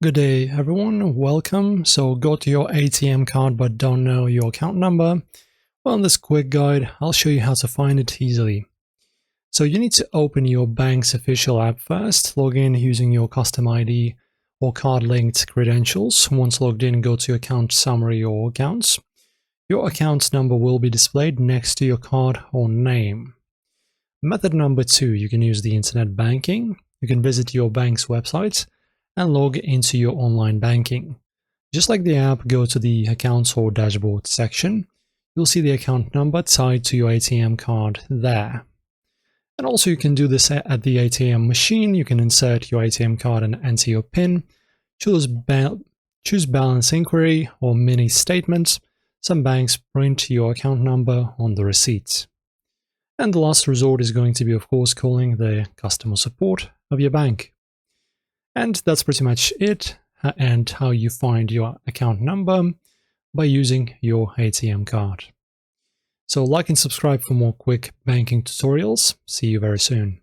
Good day, everyone. Welcome. So, got your ATM card but don't know your account number? Well, in this quick guide, I'll show you how to find it easily. So, you need to open your bank's official app first, log in using your custom ID or card linked credentials. Once logged in, go to Account Summary or Accounts. Your account number will be displayed next to your card or name. Method number 2, you can use the internet banking. You can visit your bank's website and log into your online banking. Just like the app, go to the Accounts or Dashboard section. You'll see the account number tied to your ATM card there. And also you can do this at the ATM machine. You can insert your ATM card and enter your PIN. Choose Balance Inquiry or Mini Statement. Some banks print your account number on the receipt. And the last resort is going to be, of course, calling the customer support of your bank. And that's pretty much it, and how you find your account number by using your ATM card. So like and subscribe for more quick banking tutorials. See you very soon.